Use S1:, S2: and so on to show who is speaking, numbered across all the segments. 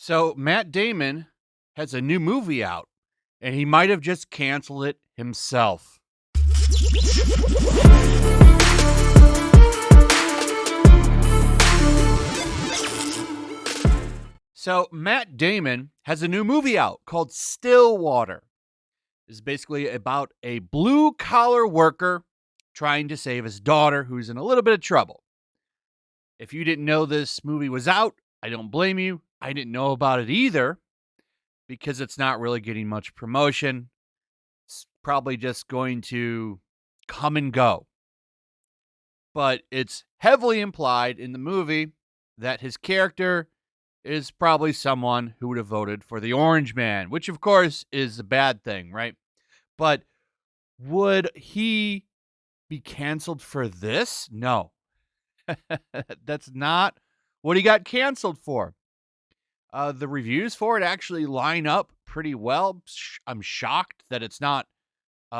S1: So Matt Damon has a new movie out, and he might have just canceled it himself. So Matt Damon has a new movie out called Stillwater. It's basically about a blue-collar worker trying to save his daughter who's in a little bit of trouble. If you didn't know this movie was out, I don't blame you. I didn't know about it either because it's not really getting much promotion. It's probably just going to come and go. But it's heavily implied in the movie that his character is probably someone who would have voted for the Orange Man, which of course is a bad thing, right? But would he be canceled for this? No. That's not what he got canceled for. The reviews for it actually line up pretty well. I'm shocked that it's not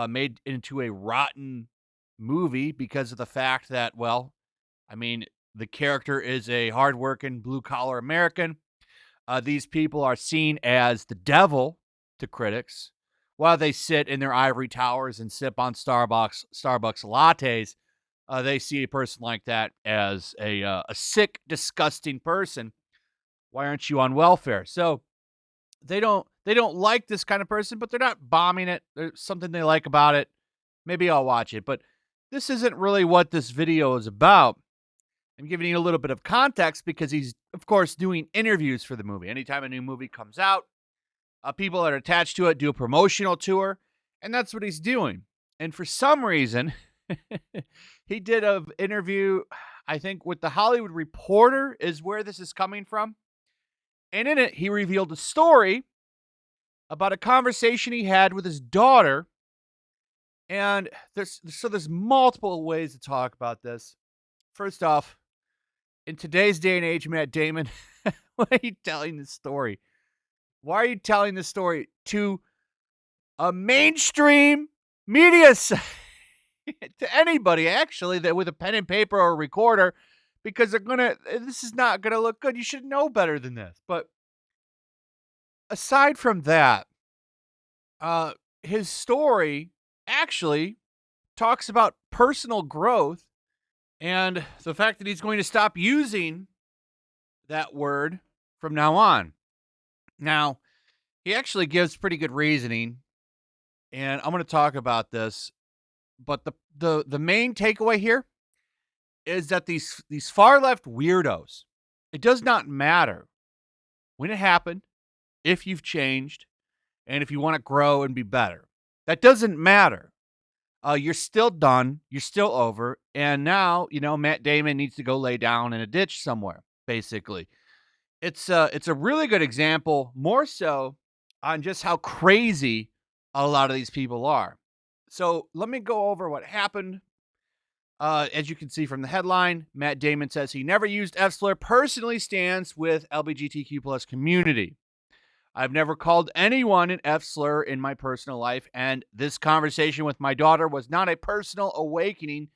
S1: made into a rotten movie because of the fact that, well, I mean, the character is a hardworking blue-collar American. These people are seen as the devil to critics while they sit in their ivory towers and sip on Starbucks lattes. They see a person like that as a sick, disgusting person. Why aren't you on welfare? So they don't like this kind of person, but they're not bombing it. There's something they like about it. Maybe I'll watch it, but this isn't really what this video is about. I'm giving you a little bit of context because he's, of course, doing interviews for the movie. Anytime a new movie comes out, people that are attached to it do a promotional tour, and that's what he's doing. And for some reason, he did an interview, I think, with The Hollywood Reporter is where this is coming from. And in it, he revealed a story about a conversation he had with his daughter. And there's multiple ways to talk about this. First off, in today's day and age, Matt Damon, why are you telling this story? Why are you telling this story to a mainstream media site? To anybody, actually, that with a pen and paper or a recorder, because this is not gonna look good. You should know better than this. But aside from that, his story actually talks about personal growth and the fact that he's going to stop using that word from now on. Now, he actually gives pretty good reasoning, and I'm going to talk about this. But the main takeaway here is that these far left weirdos, it does not matter when it happened, if you've changed, and if you want to grow and be better. That doesn't matter. You're still done. You're still over. And now, Matt Damon needs to go lay down in a ditch somewhere, basically. It's a really good example, more so on just how crazy a lot of these people are. So let me go over what happened. As you can see from the headline, Matt Damon says he never used F-slur, personally stands with LGBTQ plus community. I've never called anyone an F-slur in my personal life, and this conversation with my daughter was not a personal awakening,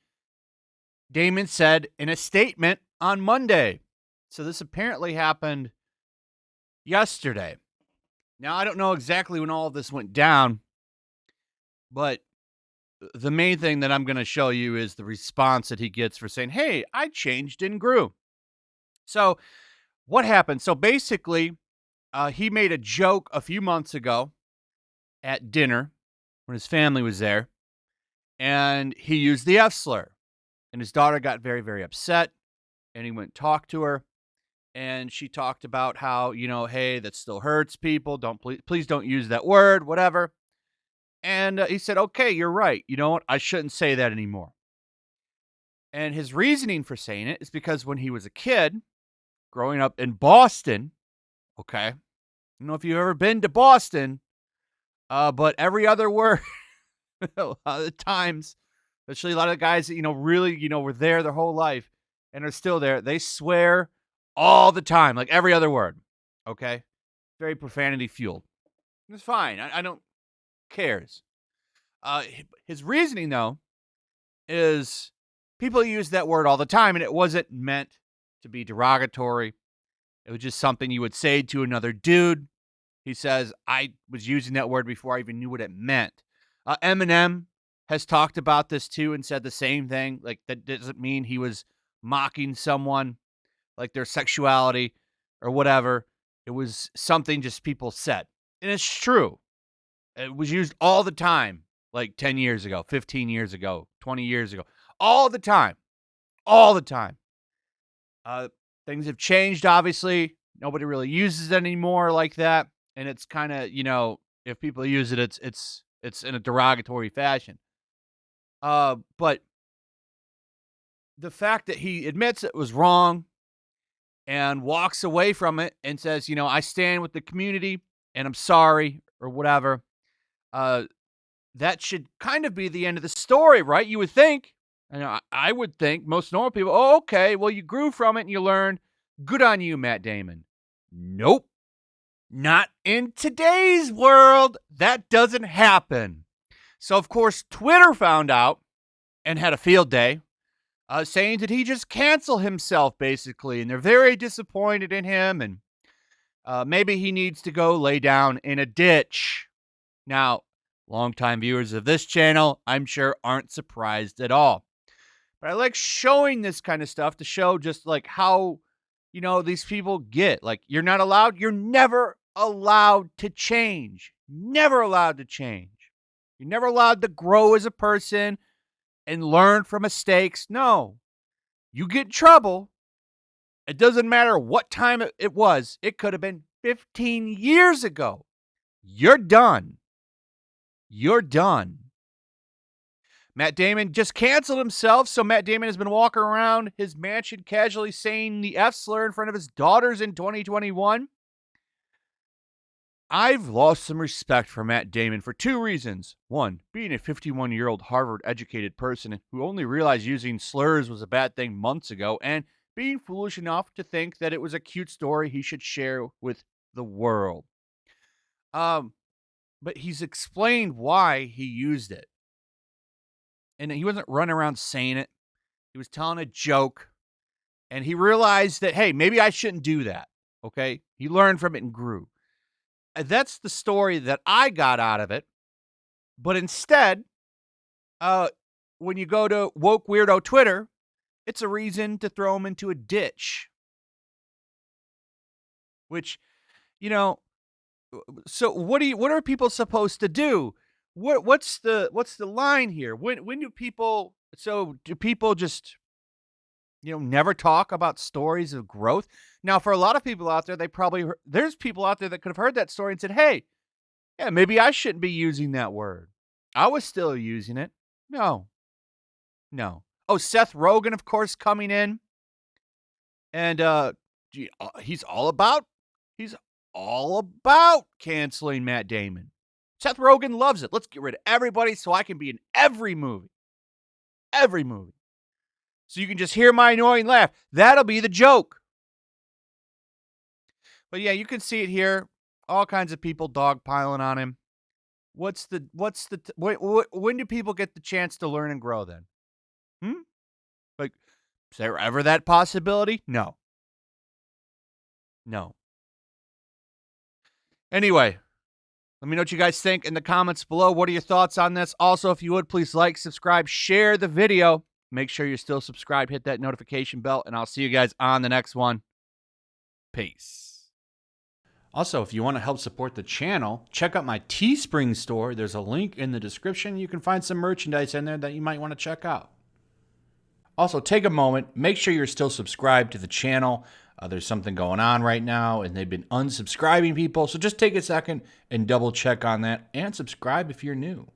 S1: Damon said in a statement on Monday. So this apparently happened yesterday. Now, I don't know exactly when all of this went down, but the main thing that I'm going to show you is the response that he gets for saying, hey, I changed and grew. So what happened? So basically, he made a joke a few months ago at dinner when his family was there, and he used the F-slur. And his daughter got very, very upset, and he went and talked to her, and she talked about how, hey, that still hurts people. Please don't use that word, whatever. And he said, okay, you're right. You know what? I shouldn't say that anymore. And his reasoning for saying it is because when he was a kid, growing up in Boston, okay, I don't know if you've ever been to Boston, but every other word, a lot of the times, especially a lot of the guys that, really, were there their whole life and are still there, they swear all the time, like every other word, okay? Very profanity fueled. It's fine. I don't cares. His reasoning, though, is people use that word all the time, and it wasn't meant to be derogatory. It was just something you would say to another dude. He says, I was using that word before I even knew what it meant. Eminem has talked about this too and said the same thing. Like, that doesn't mean he was mocking someone, like their sexuality or whatever. It was something just people said. And it's true. It was used all the time, like 10 years ago, 15 years ago, 20 years ago. All the time. All the time. Things have changed, obviously. Nobody really uses it anymore like that. And it's kind of, if people use it, it's in a derogatory fashion. But the fact that he admits it was wrong and walks away from it and says, I stand with the community and I'm sorry or whatever, that should kind of be the end of the story, right? You would think. And I would think most normal people, oh, okay, well, you grew from it and you learned. Good on you, Matt Damon. Nope. Not in today's world. That doesn't happen. So, of course, Twitter found out and had a field day, saying that he just canceled himself, basically. And they're very disappointed in him. And maybe he needs to go lay down in a ditch. Now, longtime viewers of this channel, I'm sure, aren't surprised at all. But I like showing this kind of stuff to show just like how, these people get. Like, you're never allowed to change. Never allowed to change. You're never allowed to grow as a person and learn from mistakes. No. You get in trouble. It doesn't matter what time it was. It could have been 15 years ago. You're done. You're done. Matt Damon just canceled himself, so Matt Damon has been walking around his mansion casually saying the F slur in front of his daughters in 2021. I've lost some respect for Matt Damon for two reasons. One, being a 51-year-old Harvard-educated person who only realized using slurs was a bad thing months ago, and being foolish enough to think that it was a cute story he should share with the world. But he's explained why he used it. And he wasn't running around saying it. He was telling a joke. And he realized that, hey, maybe I shouldn't do that. Okay? He learned from it and grew. And that's the story that I got out of it. But instead, when you go to woke weirdo Twitter, it's a reason to throw him into a ditch. Which, so what are people supposed to do? What's the line here? When do people just never talk about stories of growth? Now, for a lot of people out there, there's people out there that could have heard that story and said, "Hey, yeah, maybe I shouldn't be using that word. I was still using it." No. Oh, Seth Rogen, of course, coming in, and he's all about canceling Matt Damon. Seth Rogen loves it. Let's get rid of everybody so I can be in every movie. Every movie. So you can just hear my annoying laugh. That'll be the joke. But yeah, you can see it here. All kinds of people dogpiling on him. When do people get the chance to learn and grow then? Like, is there ever that possibility? No. Anyway, let me know what you guys think in the comments below. What are your thoughts on this? Also, if you would, please like, subscribe, share the video. Make sure you're still subscribed. Hit that notification bell, and I'll see you guys on the next one. Peace. Also, if you want to help support the channel, check out my Teespring store. There's a link in the description. You can find some merchandise in there that you might want to check out. Also, take a moment. Make sure you're still subscribed to the channel. There's something going on right now, and they've been unsubscribing people. So just take a second and double check on that and subscribe if you're new.